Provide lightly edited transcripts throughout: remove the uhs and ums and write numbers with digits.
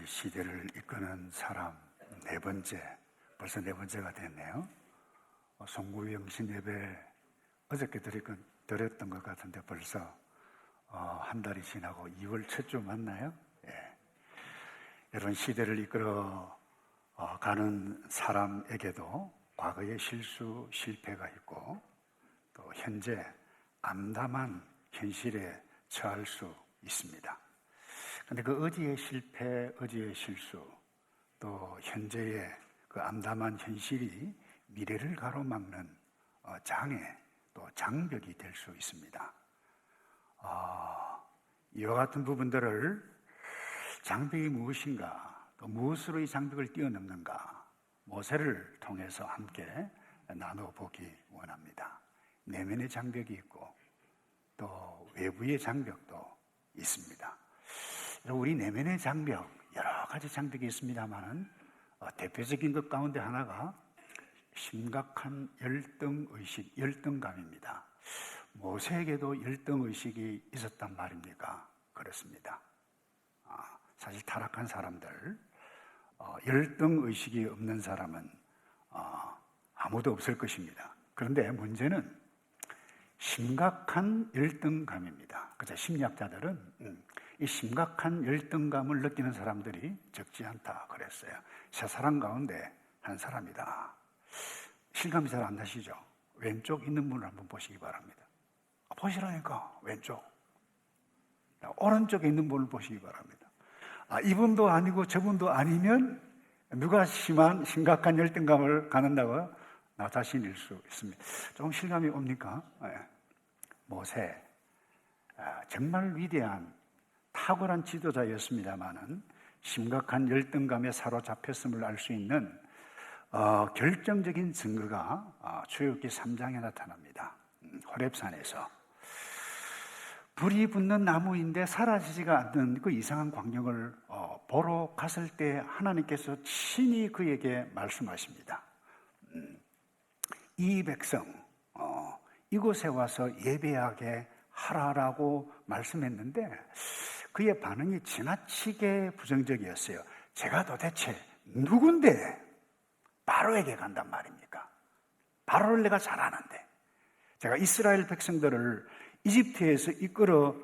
이 시대를 이끄는 사람 네 번째, 벌써 네 번째가 됐네요. 송구영신 예배 어저께 드렸던 것 같은데 벌써 한 달이 지나고 2월 첫 주 맞나요? 예. 여러분, 시대를 이끌어 가는 사람에게도 과거의 실수, 실패가 있고 또 현재 암담한 현실에 처할 수 있습니다. 그런데 그 어디의 실패, 어디의 실수, 또 현재의 그 암담한 현실이 미래를 가로막는 장애, 또 장벽이 될 수 있습니다. 이와 같은 부분들을 장벽이 무엇인가, 또 무엇으로 이 장벽을 뛰어넘는가, 모세를 통해서 함께 나눠보기 원합니다. 내면의 장벽이 있고 또 외부의 장벽도 있습니다. 우리 내면의 장벽, 여러 가지 장벽이 있습니다만 대표적인 것 가운데 하나가 심각한 열등의식, 열등감입니다. 모세에게도 열등의식이 있었단 말입니까? 그렇습니다. 사실 타락한 사람들, 열등의식이 없는 사람은 아무도 없을 것입니다. 그런데 문제는 심각한 열등감입니다. 그죠? 심리학자들은 이 심각한 열등감을 느끼는 사람들이 적지 않다 그랬어요. 세 사람 가운데 한 사람이다. 실감이 잘 안 나시죠? 왼쪽 있는 분을 한번 보시기 바랍니다. 보시라니까, 왼쪽. 오른쪽에 있는 분을 보시기 바랍니다. 이분도 아니고 저분도 아니면 누가 심각한 열등감을 갖는다고요? 나 자신일 수 있습니다. 조금 실감이 옵니까? 모세, 정말 위대한 탁월한 지도자였습니다마는 심각한 열등감에 사로잡혔음을 알 수 있는 결정적인 증거가 출애굽기 3장에 나타납니다. 호렙산에서 불이 붙는 나무인데 사라지지가 않는 그 이상한 광경을 보러 갔을 때 하나님께서 친히 그에게 말씀하십니다. 이 백성 이곳에 와서 예배하게 하라라고 말씀했는데 그의 반응이 지나치게 부정적이었어요. 제가 도대체 누군데 바로에게 간단 말입니까? 바로를 내가 잘 아는데 제가 이스라엘 백성들을 이집트에서 이끌어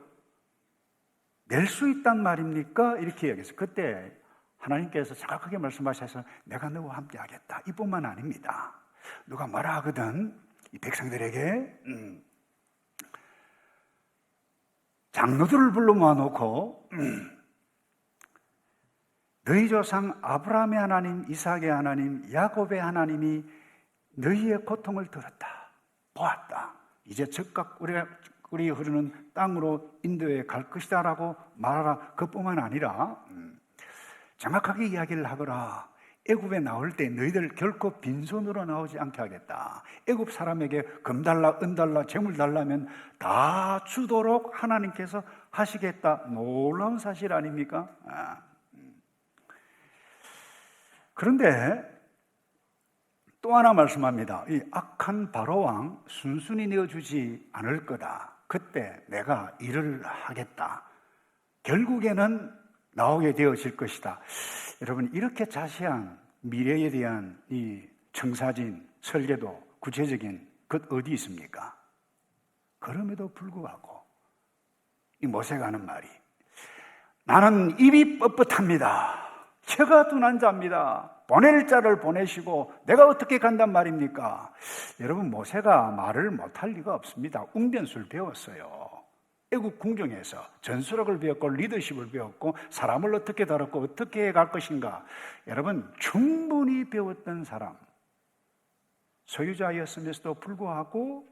낼 수 있단 말입니까? 이렇게 이야기했어요. 그때 하나님께서 정확하게 말씀하셔서 내가 너와 함께 하겠다. 이뿐만 아닙니다. 누가 뭐라 하거든 이 백성들에게 장로들을 불러 모아놓고 너희 조상 아브라함의 하나님, 이삭의 하나님, 야곱의 하나님이 너희의 고통을 들었다, 보았다. 이제 즉각 우리 흐르는 땅으로 인도에 갈 것이다 라고 말하라. 그뿐만 아니라 정확하게 이야기를 하거라. 애굽에 나올 때 너희들 결코 빈손으로 나오지 않게 하겠다. 애굽 사람에게 금 달라, 은 달라, 재물 달라면 다 주도록 하나님께서 하시겠다. 놀라운 사실 아닙니까? 그런데 또 하나 말씀합니다. 이 악한 바로왕 순순히 내어주지 않을 거다. 그때 내가 일을 하겠다. 결국에는 나오게 되어질 것이다. 여러분, 이렇게 자세한 미래에 대한 이 청사진, 설계도, 구체적인 것 어디 있습니까? 그럼에도 불구하고 이 모세가 하는 말이 나는 입이 뻣뻣합니다. 혀가 둔한 자입니다. 보낼 자를 보내시고 내가 어떻게 간단 말입니까? 여러분, 모세가 말을 못할 리가 없습니다. 웅변술 배웠어요. 애국 궁정에서 전술학을 배웠고 리더십을 배웠고 사람을 어떻게 다뤘고 어떻게 해갈 것인가. 여러분, 충분히 배웠던 사람, 소유자였음에도 불구하고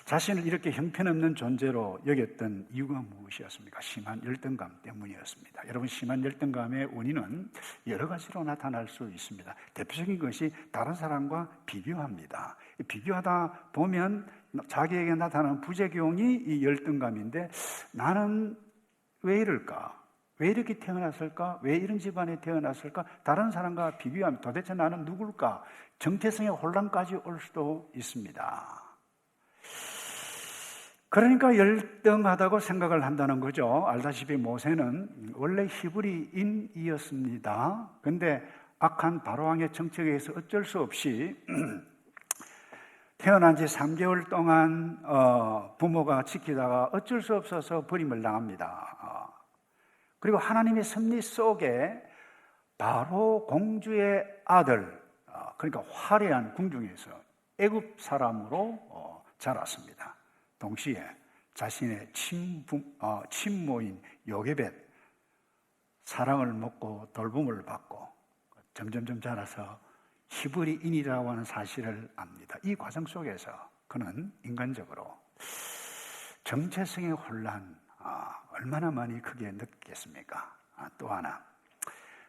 자신을 이렇게 형편없는 존재로 여겼던 이유가 무엇이었습니까? 심한 열등감 때문이었습니다. 여러분, 심한 열등감의 원인은 여러 가지로 나타날 수 있습니다. 대표적인 것이 다른 사람과 비교합니다. 비교하다 보면 자기에게 나타나는 부작용이 이 열등감인데 나는 왜 이럴까? 왜 이렇게 태어났을까? 왜 이런 집안에 태어났을까? 다른 사람과 비교하면 도대체 나는 누굴까? 정체성의 혼란까지 올 수도 있습니다. 그러니까 열등하다고 생각을 한다는 거죠. 알다시피 모세는 원래 히브리인이었습니다. 근데 악한 바로왕의 정책에 의해서 어쩔 수 없이 태어난 지 3개월 동안 부모가 지키다가 어쩔 수 없어서 버림을 당합니다. 그리고 하나님의 섭리 속에 바로 공주의 아들, 그러니까 화려한 궁중에서 애굽 사람으로 자랐습니다. 동시에 자신의 친모인 요게벳 사랑을 먹고 돌봄을 받고 점점점 자라서 히브리인이라고 하는 사실을 압니다. 이 과정 속에서 그는 인간적으로 정체성의 혼란 얼마나 많이 크게 느꼈겠습니까? 또 하나,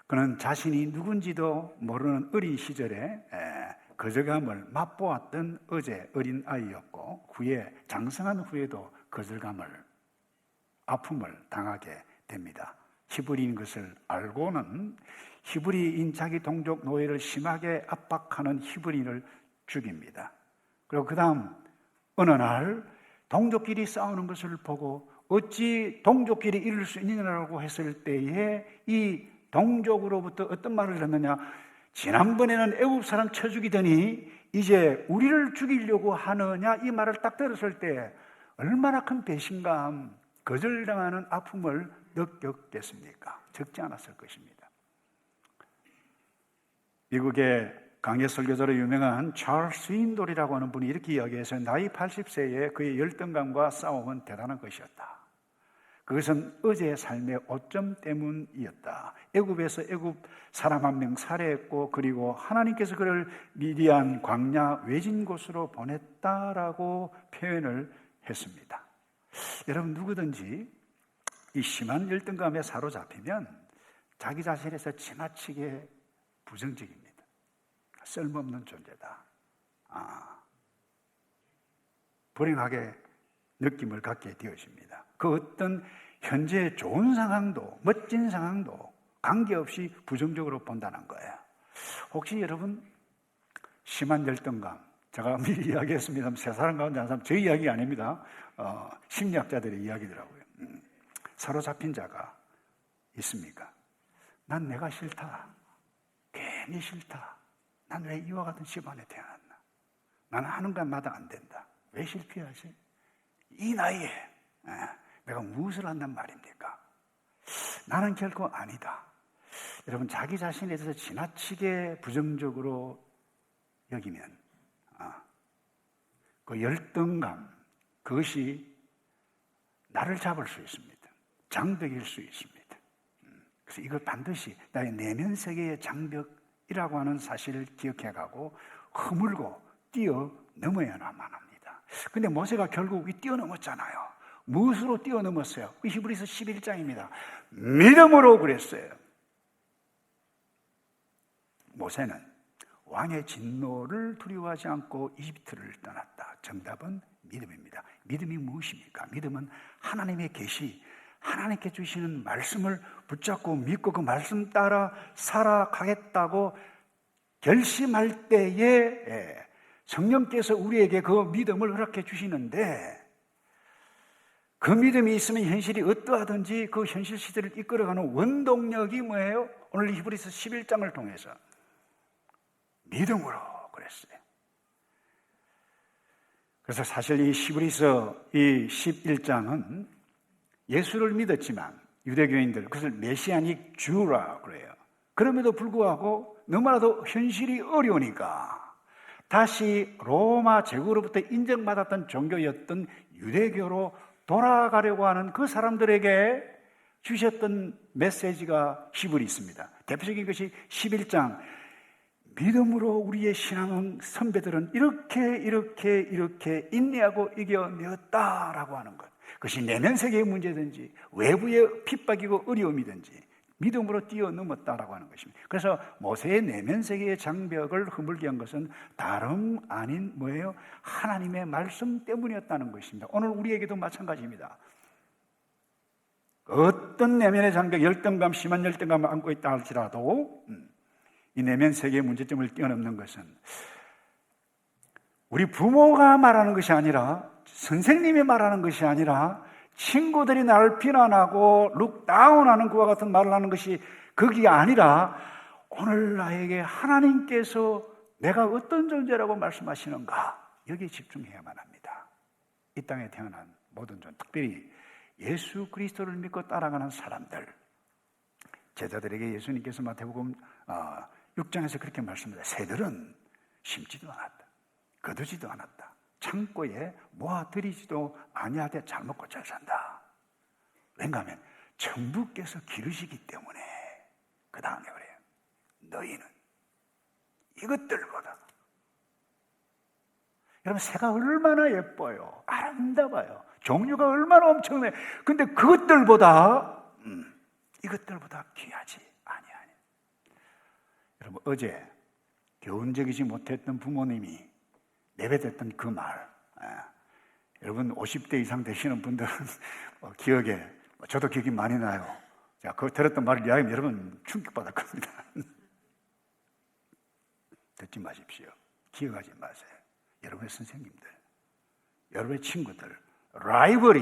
그는 자신이 누군지도 모르는 어린 시절에 거절감을 맛보았던 어제 어린 아이였고, 후에 장성한 후에도 거절감을, 아픔을 당하게 됩니다. 히브리인 것을 알고는 히브리인 자기 동족 노예를 심하게 압박하는 히브리인을 죽입니다. 그리고 그 다음 어느 날 동족끼리 싸우는 것을 보고 어찌 동족끼리 이룰 수 있느냐라고 했을 때에 이 동족으로부터 어떤 말을 듣느냐, 지난번에는 애굽 사람 쳐 죽이더니 이제 우리를 죽이려고 하느냐, 이 말을 딱 들었을 때 얼마나 큰 배신감, 거절당하는 아픔을 느꼈겠습니까? 적지 않았을 것입니다. 미국의 강해 설교자로 유명한 찰스 스윈돌이라고 하는 분이 이렇게 이야기해서 나이 80세에 그의 열등감과 싸움은 대단한 것이었다. 그것은 어제의 삶의 오점 때문이었다. 애굽에서 애굽 사람 한 명 살해했고, 그리고 하나님께서 그를 미디안 광야 외진 곳으로 보냈다라고 표현을 했습니다. 여러분, 누구든지 이 심한 열등감에 사로잡히면 자기 자신에서 지나치게 부정적입니다. 쓸모없는 존재다. 불행하게 느낌을 갖게 되어집니다. 그 어떤 현재 좋은 상황도, 멋진 상황도 관계없이 부정적으로 본다는 거예요. 혹시 여러분 심한 열등감, 제가 미리 이야기했습니다. 세 사람 가운데 한 사람, 제 이야기 아닙니다. 심리학자들의 이야기더라고요. 사로잡힌 자가 있습니까? 난 내가 싫다. 괜히 싫다. 난 왜 이와 같은 집안에 태어났나? 나는 하는 것마다 안 된다. 왜 실패하지? 이 나이에 내가 무엇을 한단 말입니까? 나는 결코 아니다. 여러분, 자기 자신에 대해서 지나치게 부정적으로 여기면 그 열등감, 그것이 나를 잡을 수 있습니다. 장벽일 수 있습니다. 그래서 이걸 반드시 나의 내면 세계의 장벽이라고 하는 사실을 기억해가고 허물고 뛰어넘어야만 합니다. 근데 모세가 결국 뛰어넘었잖아요. 무엇으로 뛰어넘었어요? 히브리서 11장입니다. 믿음으로 그랬어요. 모세는 왕의 진노를 두려워하지 않고 이집트를 떠났다. 정답은 믿음입니다. 믿음이 무엇입니까? 믿음은 하나님의 계시, 하나님께 주시는 말씀을 붙잡고 믿고 그 말씀 따라 살아가겠다고 결심할 때에 성령께서 우리에게 그 믿음을 허락해 주시는데, 그 믿음이 있으면 현실이 어떠하든지 그 현실 시대를 이끌어가는 원동력이 뭐예요? 오늘 히브리서 11장을 통해서 믿음으로 그랬어요. 그래서 사실 이 히브리서 이 11장은 예수를 믿었지만 유대교인들, 그것을 메시아닉 주라 그래요. 그럼에도 불구하고 너무나도 현실이 어려우니까 다시 로마 제국으로부터 인정받았던 종교였던 유대교로 돌아가려고 하는 그 사람들에게 주셨던 메시지가 히브리 있습니다. 대표적인 것이 11장, 믿음으로 우리의 신앙 선배들은 이렇게 인내하고 이겨내었다라고 하는 것. 그것이 내면 세계의 문제든지 외부의 핍박이고 어려움이든지 믿음으로 뛰어넘었다라고 하는 것입니다. 그래서 모세의 내면 세계의 장벽을 허물게 한 것은 다름 아닌 뭐예요? 하나님의 말씀 때문이었다는 것입니다. 오늘 우리에게도 마찬가지입니다. 어떤 내면의 장벽, 열등감, 심한 열등감을 안고 있다 할지라도 이 내면 세계의 문제점을 뛰어넘는 것은 우리 부모가 말하는 것이 아니라 선생님이 말하는 것이 아니라 친구들이 나를 비난하고 룩다운하는 그와 같은 말을 하는 것이 거기가 아니라 오늘 나에게 하나님께서 내가 어떤 존재라고 말씀하시는가, 여기에 집중해야만 합니다. 이 땅에 태어난 모든 존, 특별히 예수 그리스도를 믿고 따라가는 사람들, 제자들에게 예수님께서 마태복음 6장에서 그렇게 말씀합니다. 새들은 심지도 않았다, 거두지도 않았다, 창고에 모아들이지도 아니하되 잘 먹고 잘 산다. 왠가 하면 천부께서 기르시기 때문에. 그 다음에 그래요. 너희는 이것들보다. 여러분, 새가 얼마나 예뻐요, 아름다워요, 종류가 얼마나 엄청나요. 근데 그것들보다 이것들보다 귀하지 아니하니. 여러분, 어제 교훈적이지 못했던 부모님이 내뱉었던 그 말, 여러분 50대 이상 되시는 분들은 기억에, 저도 기억이 많이 나요. 자, 그 들었던 말을 이야기하면 여러분 충격받을 겁니다. 듣지 마십시오. 기억하지 마세요. 여러분의 선생님들, 여러분의 친구들, 라이벌이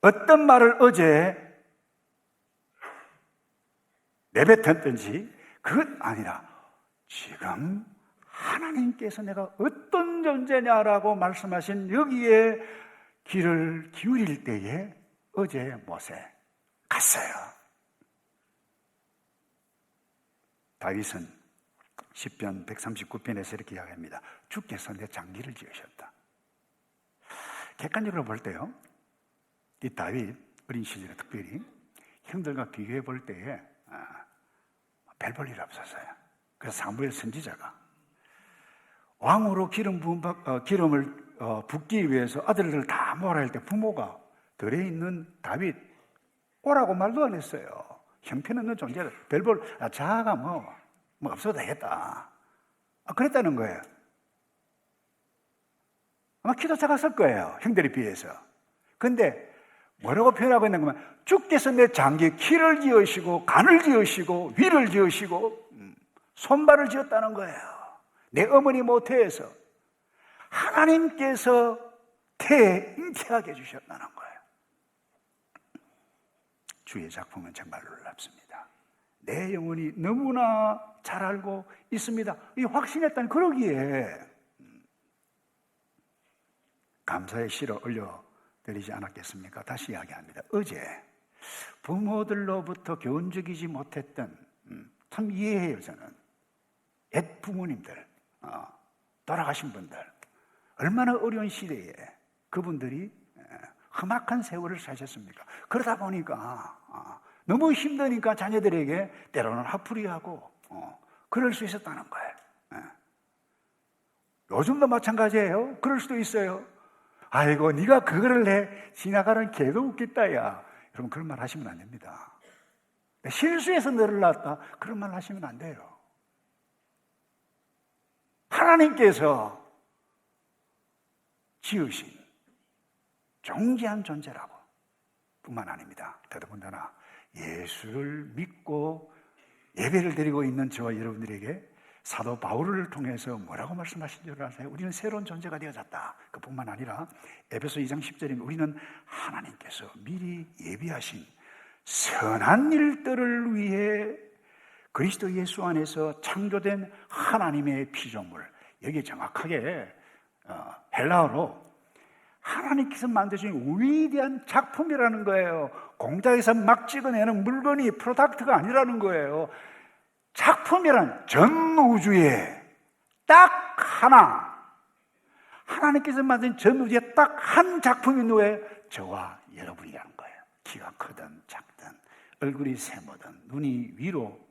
어떤 말을 어제 내뱉었든지 그것 아니라 지금 하나님께서 내가 어떤 존재냐라고 말씀하신 여기에 귀를 기울일 때에 어제 못에 갔어요. 다윗은 시편 139편에서 이렇게 이야기합니다. 주께서 내 장기를 지으셨다. 객관적으로 볼 때요, 이 다윗 어린 시절에 특별히 형들과 비교해 볼 때에 별 볼 일 없었어요. 그래서 사무엘 선지자가 왕으로 기름을 붓기 위해서 아들들을 다 모아라 할 때 부모가 들에 있는 다윗 오라고 말도 안 했어요. 형편없는 존재를 별볼, 자아가 뭐 없어도 되겠다, 그랬다는 거예요. 아마 키도 작았을 거예요, 형들에 비해서. 근데 뭐라고 표현하고 있는 거면, 주께서 내 장기에 키를 지으시고 간을 지으시고 위를 지으시고 손발을 지었다는 거예요. 내 어머니 모태에서 하나님께서 잉태하게 해주셨다는 거예요. 주의 작품은 정말 놀랍습니다. 내 영혼이 너무나 잘 알고 있습니다. 이 확신했다는, 그러기에 감사의 시로 올려드리지 않았겠습니까? 다시 이야기합니다. 어제 부모들로부터 교훈적이지 못했던, 참 이해해요. 저는 옛 부모님들, 돌아가신 분들, 얼마나 어려운 시대에 그분들이 험악한 세월을 사셨습니까? 그러다 보니까 너무 힘드니까 자녀들에게 때로는 화풀이하고 그럴 수 있었다는 거예요. 요즘도 마찬가지예요. 그럴 수도 있어요. 아이고, 네가 그거를 해, 지나가는 개도 웃겠다, 야. 여러분, 그런 말 하시면 안 됩니다. 실수해서 너를 낳았다, 그런 말 하시면 안 돼요. 하나님께서 지으신 존귀한 존재라고 뿐만 아닙니다. 더더군다나 예수를 믿고 예배를 드리고 있는 저와 여러분들에게 사도 바울을 통해서 뭐라고 말씀하신 줄 아세요? 우리는 새로운 존재가 되어졌다. 그뿐만 아니라 에베소 2장 10절에 우리는 하나님께서 미리 예비하신 선한 일들을 위해 그리스도 예수 안에서 창조된 하나님의 피조물, 여기 정확하게 헬라어로 하나님께서 만드신 위대한 작품이라는 거예요. 공장에서 막 찍어내는 물건이 프로덕트가 아니라는 거예요. 작품이란 전 우주에 딱 하나, 하나님께서 만든 전 우주에 딱 한 작품이 누구예요? 저와 여러분이라는 거예요. 키가 크든 작든 얼굴이 세모든 눈이 위로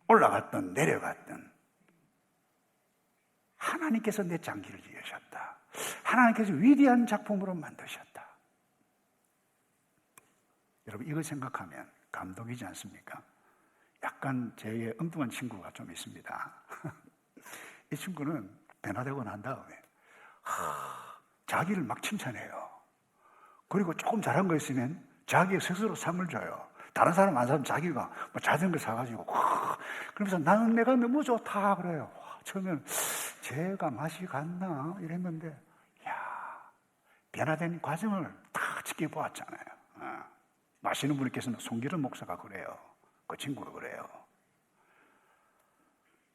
올라갔든 내려갔든 하나님께서 내 장기를 지으셨다. 하나님께서 위대한 작품으로 만드셨다. 여러분, 이거 생각하면 감동이지 않습니까? 약간 제 엉뚱한 친구가 좀 있습니다. 이 친구는 변화되고 난 다음에 자기를 막 칭찬해요. 그리고 조금 잘한 거 있으면 자기 스스로 상을 줘요. 다른 사람 안 사면 자기가 뭐 자전거 사가지고 그러면서 나는 내가 너무 좋다 그래요. 처음에는 죄가 맛이 갔나 이랬는데, 야, 변화된 과정을 다 지켜보았잖아요. 마시는 분께서는 송기른 목사가 그래요. 그 친구가 그래요.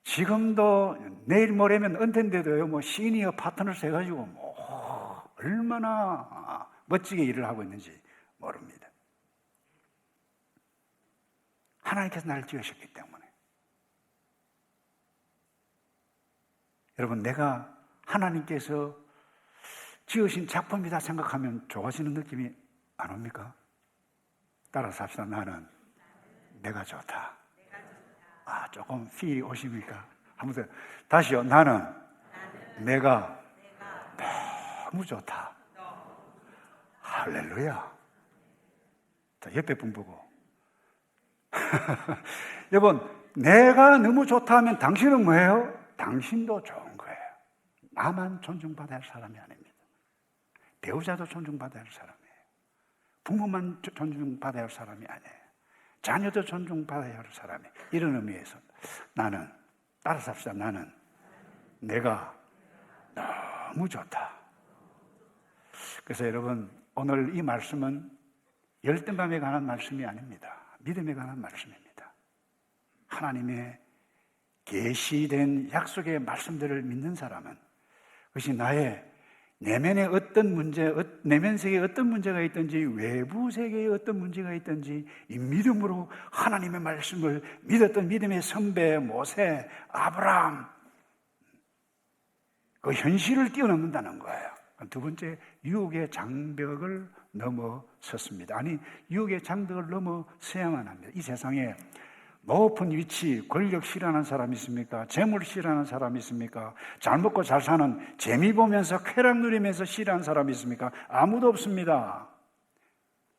지금도 내일 모레면 은퇴인데도요, 뭐 시니어 파트너스 해가지고 뭐 얼마나 멋지게 일을 하고 있는지 모릅니다. 하나님께서 나를 지으셨기 때문에. 여러분, 내가 하나님께서 지으신 작품이다 생각하면 좋아지는 느낌이 안 옵니까? 따라서 합시다. 나는 내가 좋다. 조금 피 오십니까? 한번 더. 다시요. 나는 내가 너무 좋다. 할렐루야. 자, 옆에 분 보고. 여러분, 내가 너무 좋다 하면 당신은 뭐예요? 당신도 좋은 거예요. 나만 존중받아야 할 사람이 아닙니다. 배우자도 존중받아야 할 사람이에요. 부모만 존중받아야 할 사람이 아니에요. 자녀도 존중받아야 할 사람이. 이런 의미에서 나는, 따라서 합시다. 나는 내가 너무 좋다. 그래서 여러분, 오늘 이 말씀은 열등감에 관한 말씀이 아닙니다. 믿음에 관한 말씀입니다. 하나님의 계시된 약속의 말씀들을 믿는 사람은 그것이 나의 내면에 어떤 문제, 내면 세계에 어떤 문제가 있든지 외부 세계에 어떤 문제가 있든지 이 믿음으로 하나님의 말씀을 믿었던 믿음의 선배 모세, 아브라함, 그 현실을 뛰어넘는다는 거예요. 두 번째, 유혹의 장벽을 넘어섰습니다. 아니, 유혹의 장벽을 넘어서야만 합니다. 이 세상에 높은 위치, 권력 싫어하는 사람이 있습니까? 재물 싫어하는 사람이 있습니까? 잘 먹고 잘 사는, 재미 보면서 쾌락 누리면서 싫어하는 사람이 있습니까? 아무도 없습니다.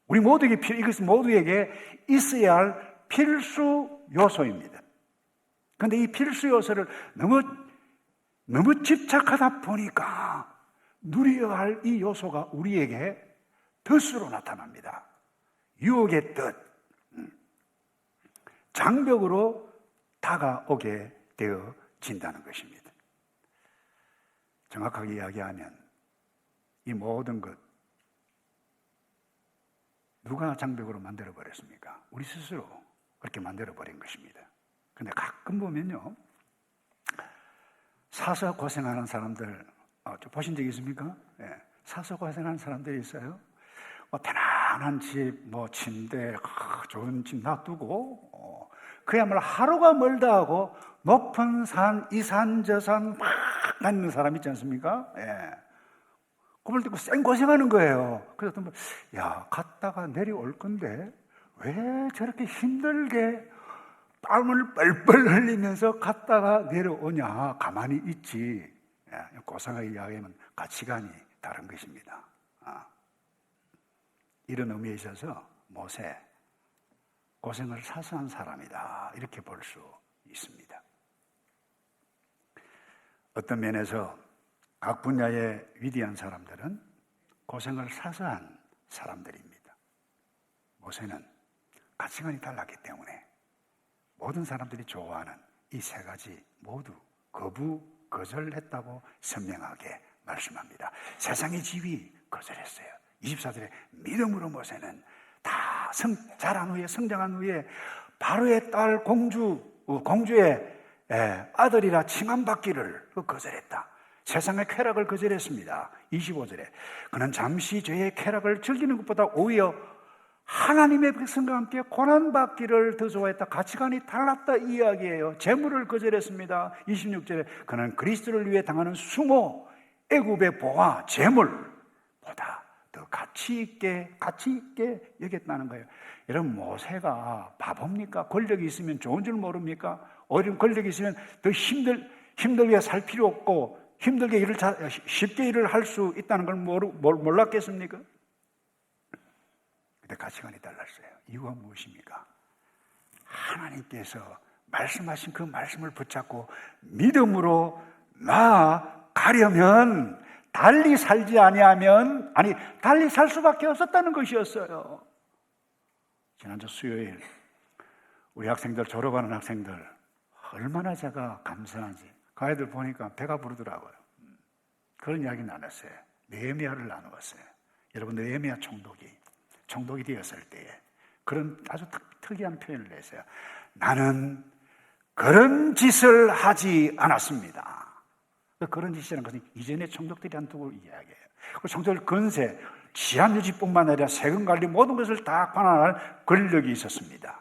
우리 모두에게 이것은 모두에게 있어야 할 필수 요소입니다. 그런데 이 필수 요소를 너무 집착하다 보니까 누려야 할 이 요소가 우리에게 덫으로 나타납니다. 유혹의 덫. 장벽으로 다가오게 되어진다는 것입니다. 정확하게 이야기하면 이 모든 것 누가 장벽으로 만들어버렸습니까? 우리 스스로 그렇게 만들어버린 것입니다. 그런데 가끔 보면요, 사서 고생하는 사람들 보신 적 있습니까? 예, 사서 고생하는 사람들이 있어요. 편안한 집, 침대, 좋은 집 놔두고 그야말로 하루가 멀다 하고 높은 산, 이 산, 저 산 막 다니는 사람 있지 않습니까? 예. 꿈을 듣고 생고생하는 거예요. 그래서 갔다가 내려올 건데 왜 저렇게 힘들게 땀을 뻘뻘 흘리면서 갔다가 내려오냐. 가만히 있지. 예. 고상하게 이야기하면 가치관이 다른 것입니다. 이런 의미에 있어서 모세, 고생을 사서 한 사람이다, 이렇게 볼 수 있습니다. 어떤 면에서 각 분야의 위대한 사람들은 고생을 사서 한 사람들입니다. 모세는 가치관이 달랐기 때문에 모든 사람들이 좋아하는 이 세 가지 모두 거절했다고 선명하게 말씀합니다. 세상의 지위 거절했어요. 24절에 믿음으로 모세는 다 자란 후에, 성장한 후에 바로의 딸 공주의 아들이라 칭함받기를 거절했다. 세상의 쾌락을 거절했습니다. 25절에 그는 잠시 죄의 쾌락을 즐기는 것보다 오히려 하나님의 백성과 함께 고난받기를 더 좋아했다. 가치관이 달랐다, 이 이야기예요. 재물을 거절했습니다. 26절에 그는 그리스도를 위해 당하는 수모, 애굽의 보화, 재물보다 더 가치 있게 여겼다는 거예요. 여러분, 모세가 바보입니까? 권력이 있으면 좋은 줄 모릅니까? 오히려 권력이 있으면 더 힘들게 살 필요 없고 힘들게 쉽게 일을 할 수 있다는 걸 몰랐겠습니까? 근데 가치관이 달랐어요. 이유가 무엇입니까? 하나님께서 말씀하신 그 말씀을 붙잡고 믿음으로 나아가려면 달리 살지 아니하면 달리 살 수밖에 없었다는 것이었어요. 지난주 수요일 우리 학생들, 졸업하는 학생들 얼마나 제가 감사한지, 그 아이들 보니까 배가 부르더라고요. 그런 이야기 나눴어요. 느헤미야를 나누었어요. 여러분, 느헤미야 총독이 되었을 때에 그런 아주 특이한 표현을 했어요. 나는 그런 짓을 하지 않았습니다. 그런 짓이라는 것은 이전에 총독들이 한 두고 이야기해요. 그 총독들 건세, 치안 유지뿐만 아니라 세금 관리 모든 것을 다 관할할 권력이 있었습니다.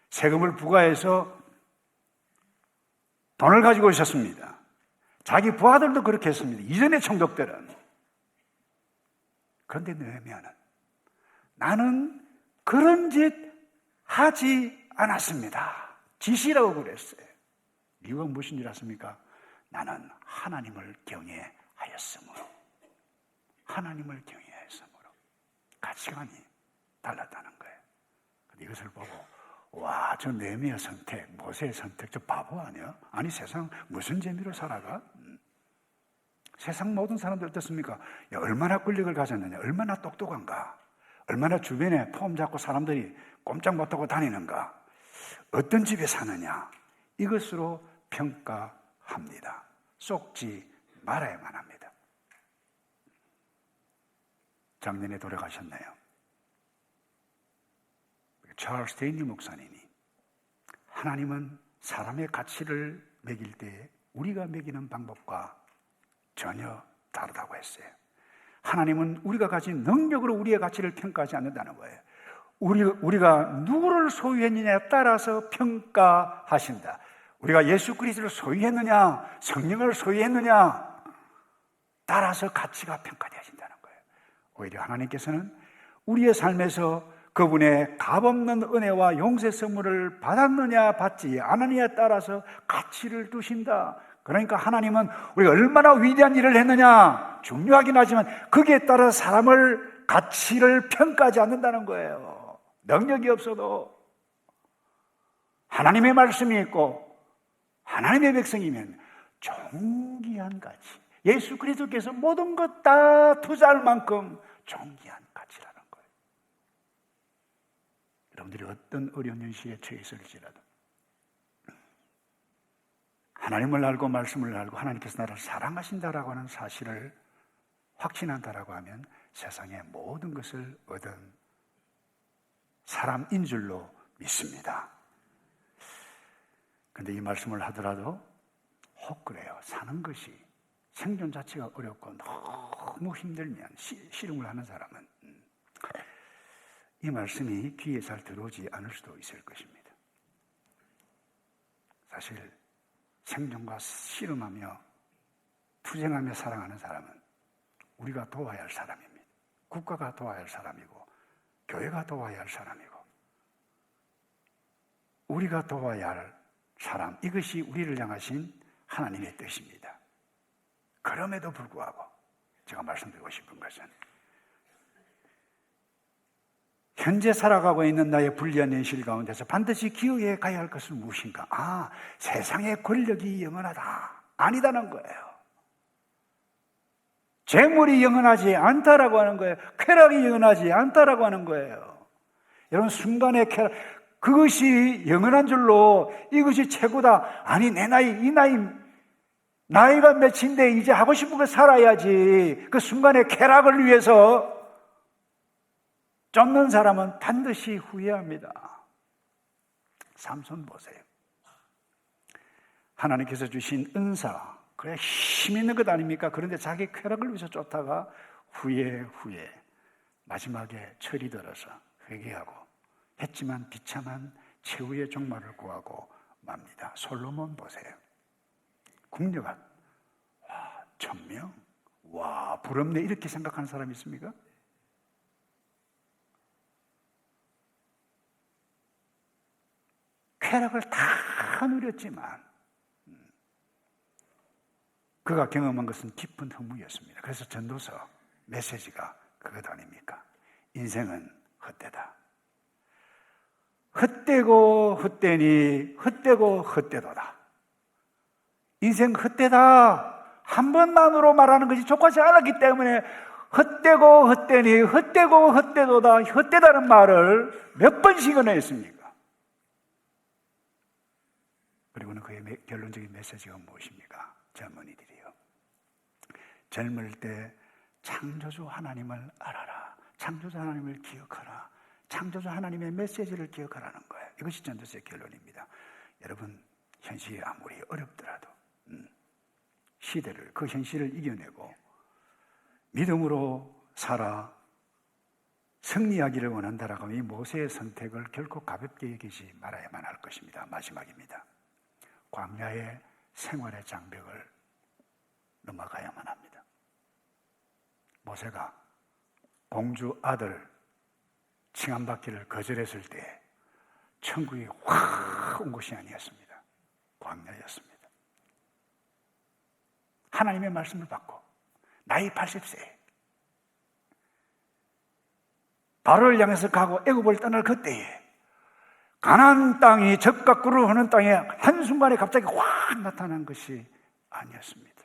세금을 부과해서 돈을 가지고 있었습니다. 자기 부하들도 그렇게 했습니다. 이전의 총독들은. 그런데 느헤미야는 나는 그런 짓 하지 않았습니다. 짓이라고 그랬어요. 이유가 무슨 일 아십니까? 나는 하나님을 경외하였으므로. 하나님을 경외하였으므로. 가치관이 달랐다는 거예요. 이것을 보고 와, 저 느헤미야 선택, 모세의 선택, 저 바보 아니야? 아니, 세상 무슨 재미로 살아가? 세상 모든 사람들 어떻습니까? 야, 얼마나 권력을 가졌느냐, 얼마나 똑똑한가, 얼마나 주변에 폼 잡고 사람들이 꼼짝 못하고 다니는가, 어떤 집에 사느냐, 이것으로 평가합니다. 속지 말아야만 합니다. 작년에 돌아가셨나요? 찰스 데이니 목사님이 하나님은 사람의 가치를 매길 때 우리가 매기는 방법과 전혀 다르다고 했어요. 하나님은 우리가 가진 능력으로 우리의 가치를 평가하지 않는다는 거예요. 우리가 누구를 소유했느냐에 따라서 평가하신다. 우리가 예수 그리스도를 소유했느냐, 성령을 소유했느냐 따라서 가치가 평가되어진다는 거예요. 오히려 하나님께서는 우리의 삶에서 그분의 값없는 은혜와 용서 선물을 받았느냐 받지 않았느냐에 따라서 가치를 두신다. 그러니까 하나님은 우리가 얼마나 위대한 일을 했느냐 중요하긴 하지만 거기에 따라 사람을 가치를 평가하지 않는다는 거예요. 능력이 없어도 하나님의 말씀이 있고 하나님의 백성이면 존귀한 가치, 예수 그리스도께서 모든 것 다 투자할 만큼 존귀한 가치라는 거예요. 여러분들이 어떤 어려운 현실에 처해 있을지라도 하나님을 알고 말씀을 알고 하나님께서 나를 사랑하신다라고 하는 사실을 확신한다라고 하면 세상의 모든 것을 얻은 사람인 줄로 믿습니다. 그런데 이 말씀을 하더라도 혹 그래요. 사는 것이 생존 자체가 어렵고 너무 힘들면 씨름을 하는 사람은 이 말씀이 귀에 잘 들어오지 않을 수도 있을 것입니다. 사실 생존과 씨름하며 투쟁하며 살아가는 사람은 우리가 도와야 할 사람입니다. 국가가 도와야 할 사람이고 교회가 도와야 할 사람이고 우리가 도와야 할 사람, 이것이 우리를 향하신 하나님의 뜻입니다. 그럼에도 불구하고 제가 말씀드리고 싶은 것은 현재 살아가고 있는 나의 불리한 현실 가운데서 반드시 기억해 가야 할 것은 무엇인가? 세상의 권력이 영원하다. 아니다는 거예요. 재물이 영원하지 않다라고 하는 거예요. 쾌락이 영원하지 않다라고 하는 거예요. 여러분, 순간의 쾌락, 그것이 영원한 줄로 이것이 최고다. 아니, 내 나이, 이 나이가 몇인데 이제 하고 싶은 거 살아야지. 그 순간의 쾌락을 위해서 쫓는 사람은 반드시 후회합니다. 삼손 보세요. 하나님께서 주신 은사, 그래 힘 있는 것 아닙니까? 그런데 자기 쾌락을 위해서 쫓다가 후에 마지막에 철이 들어서 회개하고 했지만 비참한 최후의 종말을 구하고 맙니다. 솔로몬 보세요. 국녀가 천명, 부럽네, 이렇게 생각하는 사람이 있습니까? 쾌락을 다 누렸지만 그가 경험한 것은 깊은 허무였습니다. 그래서 전도서 메시지가 그것 아닙니까? 인생은 헛되다. 헛되고 헛되니 헛되고 헛되도다. 인생 헛되다. 한 번만으로 말하는 것이 족하지 않았기 때문에 헛되고 헛되니 헛되고 헛되도다. 헛되다는 말을 몇 번씩이나 했습니까? 그리고는 그의 결론적인 메시지가 무엇입니까? 젊은이들이요, 젊을 때 창조주 하나님을 알아라, 창조주 하나님을 기억하라, 창조주 하나님의 메시지를 기억하라는 거예요. 이것이 전도서의 결론입니다. 여러분, 현실이 아무리 어렵더라도 시대를, 그 현실을 이겨내고 믿음으로 살아 승리하기를 원한다라고 하면 이 모세의 선택을 결코 가볍게 여기지 말아야만 할 것입니다. 마지막입니다. 광야의 생활의 장벽을 넘어가야만 합니다. 모세가 공주 아들 칭함받기를 거절했을 때 천국이 확 온 것이 아니었습니다. 광야였습니다. 하나님의 말씀을 받고 나이 80세 바로를 향해서 가고 애굽을 떠날 그때에 가나안 땅이 적과 꿀을 흐르는 땅에 한순간에 갑자기 확 나타난 것이 아니었습니다.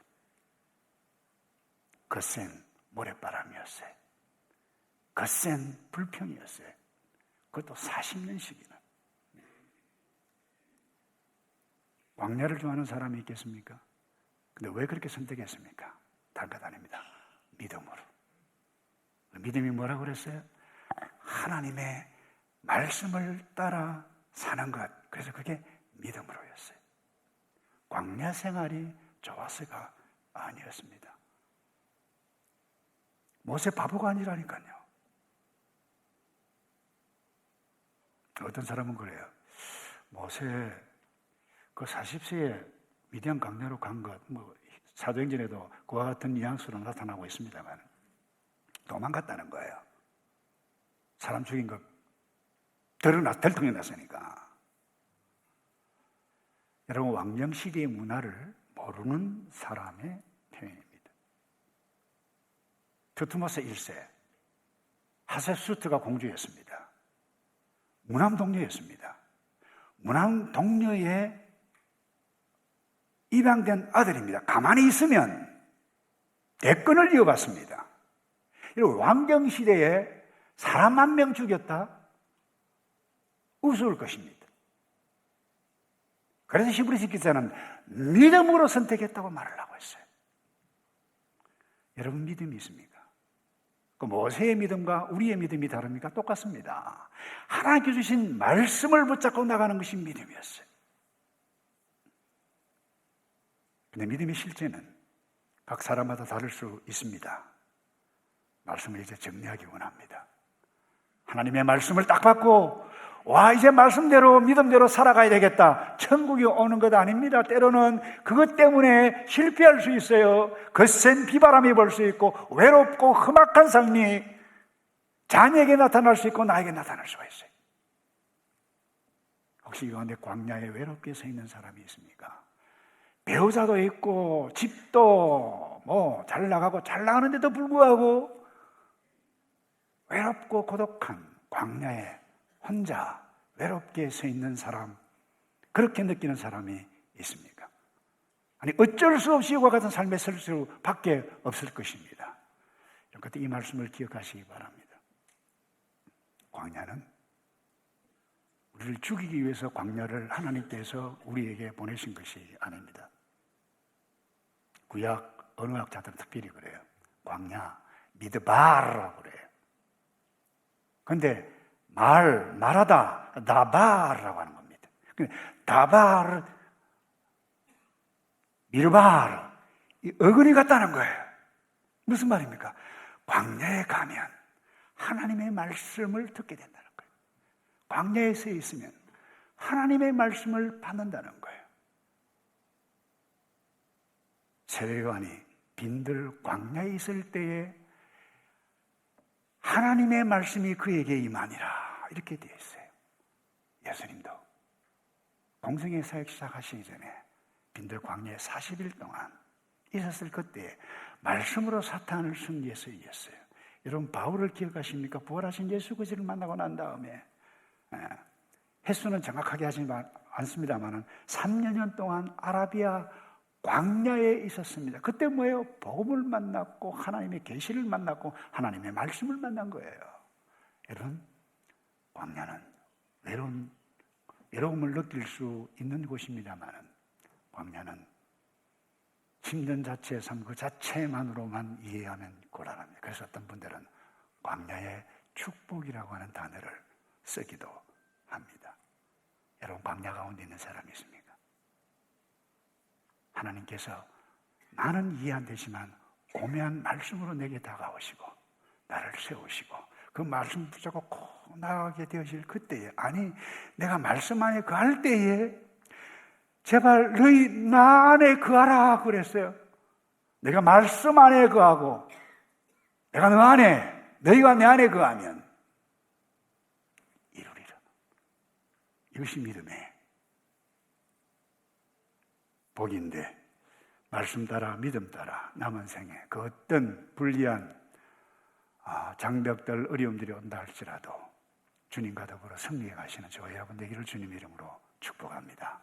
거센 모래바람이었어요. 거센 불평이었어요. 그것도 40년씩이나. 광야를 좋아하는 사람이 있겠습니까? 근데 왜 그렇게 선택했습니까? 다른 것 아닙니다. 믿음으로. 믿음이 뭐라고 그랬어요? 하나님의 말씀을 따라 사는 것. 그래서 그게 믿음으로였어요. 광야 생활이 좋아서가 아니었습니다. 모세 바보가 아니라니까요. 어떤 사람은 그래요. 모세 그 40세에 미디안 광야로 간 것, 사도행전에도 그와 같은 뉘앙스로 나타나고 있습니다만 도망갔다는 거예요. 사람 죽인 거 들통이 났으니까. 여러분, 왕정시대의 문화를 모르는 사람의 표현입니다. 투트모스 1세 하세수트가 공주였습니다. 무남동녀였습니다. 무남동녀의 입양된 아들입니다. 가만히 있으면 대권을 이어받습니다. 왕정시대에 사람 1명 죽였다? 우스울 것입니다. 그래서 히브리서 기자는 믿음으로 선택했다고 말을 하고 있어요. 여러분, 믿음이 있습니까? 그 모세의 믿음과 우리의 믿음이 다릅니까? 똑같습니다. 하나님께 주신 말씀을 붙잡고 나가는 것이 믿음이었어요. 근데 믿음의 실제는 각 사람마다 다를 수 있습니다. 말씀을 이제 정리하기 원합니다. 하나님의 말씀을 딱 받고 이제 말씀대로 믿음대로 살아가야 되겠다. 천국이 오는 것 아닙니다. 때로는 그것 때문에 실패할 수 있어요. 거센 비바람이 불 수 있고 외롭고 험악한 삶이 자녀에게 나타날 수 있고 나에게 나타날 수가 있어요. 혹시 이 가운데 광야에 외롭게 서 있는 사람이 있습니까? 배우자도 있고 집도 잘 나가고 잘 나가는데도 불구하고 외롭고 고독한 광야에 혼자 외롭게 서 있는 사람, 그렇게 느끼는 사람이 있습니까? 아니, 어쩔 수 없이 이와 같은 삶에 설 수밖에 없을 것입니다. 그때 이 말씀을 기억하시기 바랍니다. 광야는 우리를 죽이기 위해서 광야를 하나님께서 우리에게 보내신 것이 아닙니다. 구약 언어학자들은 특별히 그래요. 광야, 미드바르라고 그래요. 그런데 말하다, 다바르라고 하는 겁니다. 다바르, 미르바르, 이 어근이 같다는 거예요. 무슨 말입니까? 광야에 가면 하나님의 말씀을 듣게 된다는 거예요. 광야에 서 있으면 하나님의 말씀을 받는다는 거예요. 세례요한이 빈들 광야에 있을 때에 하나님의 말씀이 그에게 임하니라 이렇게 되어 있어요. 예수님도 공생의 사역 시작하시기 전에 빈들 광야에 40일 동안 있었을 그때 말씀으로 사탄을 승리해서 이겼어요. 여러분, 바울을 기억하십니까? 부활하신 예수 그리스도를 만나고 난 다음에 횟수는 정확하게 하지 않습니다만 3년 동안 아라비아 광야에 있었습니다. 그때 뭐예요? 복음을 만났고 하나님의 계시를 만났고 하나님의 말씀을 만난 거예요. 여러분, 광야는 외로움을 느낄 수 있는 곳입니다만 광야는 힘든 자체의 삶 그 자체만으로만 이해하면 곤란합니다. 그래서 어떤 분들은 광야의 축복이라고 하는 단어를 쓰기도 합니다. 여러분, 광야 가운데 있는 사람이 있습니까? 하나님께서 나는 이해 안 되지만 오묘한 말씀으로 내게 다가오시고 나를 세우시고 그 말씀 붙잡고 꼭 나가게 되어질 그때에, 아니 내가 말씀 안에 거할 때에 제발 너희 나 안에 거하라 그랬어요. 내가 말씀 안에 거하고 내가 너 안에, 너희가 내 안에 거하면 이루리라. 이것이 믿음의 복인데, 말씀 따라 믿음 따라 남은 생에 그 어떤 불리한 장벽들, 어려움들이 온다 할지라도 주님과 더불어 승리해 가시는 저와 여러분 되기를 주님 이름으로 축복합니다.